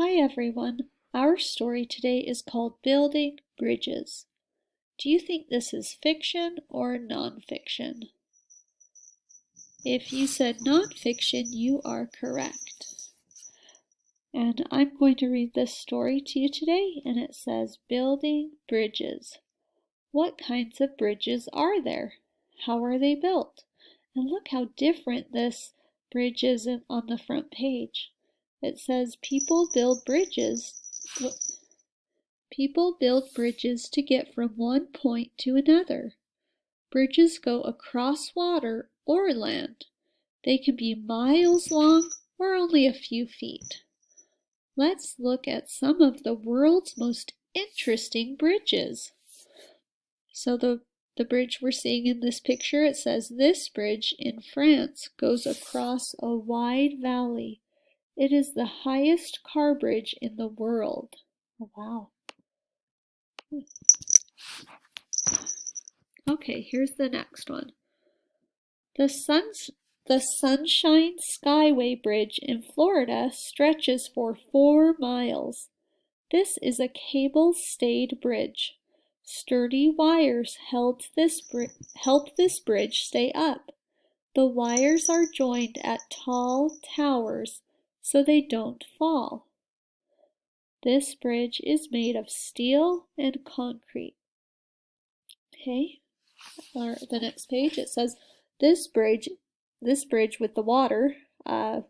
Hi everyone. Our story today is called Building Bridges. Do you think this is fiction or nonfiction? If you said nonfiction, you are correct. And I'm going to read this story to you today, and it says Building Bridges. What kinds of bridges are there? How are they built? And look how different this bridge is on the front page. It says people build bridges to get from one point to another. Bridges go across water or land. They can be miles long or only a few feet. Let's look at some of the world's most interesting bridges. So the bridge we're seeing in this picture, it says this bridge in France goes across a wide valley. It is the highest car bridge in the world. Oh, wow. Okay, here's the next one. The Sunshine Skyway Bridge in Florida stretches for 4 miles. This is a cable-stayed bridge. Sturdy wires help this bridge stay up. The wires are joined at tall towers so they don't fall. This bridge is made of steel and concrete. Okay, the next page, it says this bridge with the water on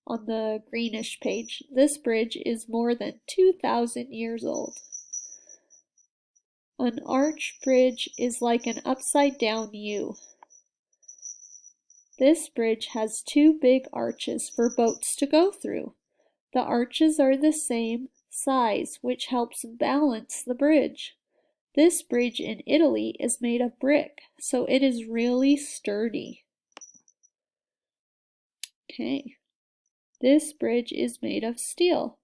the greenish page. This bridge is more than 2,000 years old. An arch bridge is like an upside-down U. This bridge has 2 big arches for boats to go through. The arches are the same size, which helps balance the bridge. This bridge in Italy is made of brick, so it is really sturdy. Okay, this bridge is made of steel.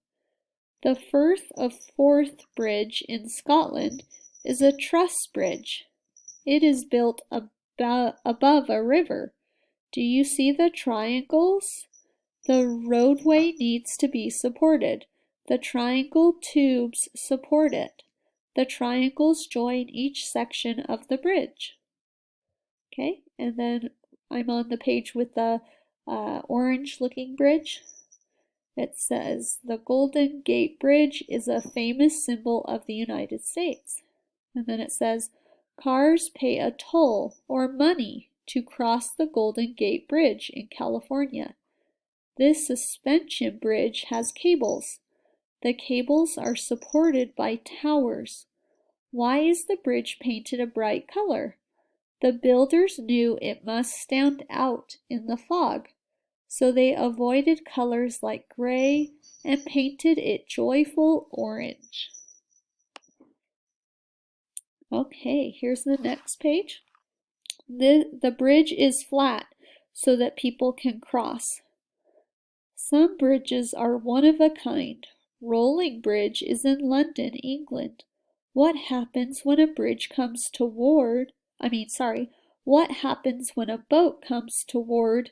The Firth of Forth Bridge in Scotland is a truss bridge. It is built above a river. Do you see the triangles? The roadway needs to be supported. The triangle tubes support it. The triangles join each section of the bridge. Okay, and then I'm on the page with the orange-looking bridge. It says, the Golden Gate Bridge is a famous symbol of the United States. And then it says, cars pay a toll or money to cross the Golden Gate Bridge in California. This suspension bridge has cables. The cables are supported by towers. Why is the bridge painted a bright color? The builders knew it must stand out in the fog, so they avoided colors like gray and painted it joyful orange. Okay, here's the next page. The bridge is flat so that people can cross. Some bridges are one of a kind. Rolling Bridge is in London, England. What happens when a bridge comes what happens when a boat comes toward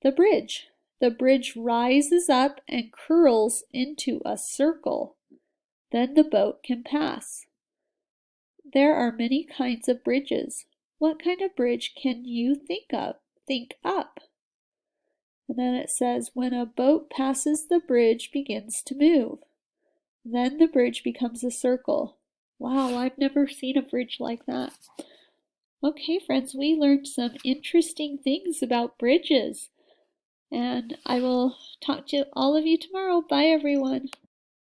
the bridge? The bridge rises up and curls into a circle. Then the boat can pass. There are many kinds of bridges. What kind of bridge can you think up? And then it says, when a boat passes, the bridge begins to move. Then the bridge becomes a circle. Wow, I've never seen a bridge like that. Okay, friends, we learned some interesting things about bridges. And I will talk to all of you tomorrow. Bye, everyone.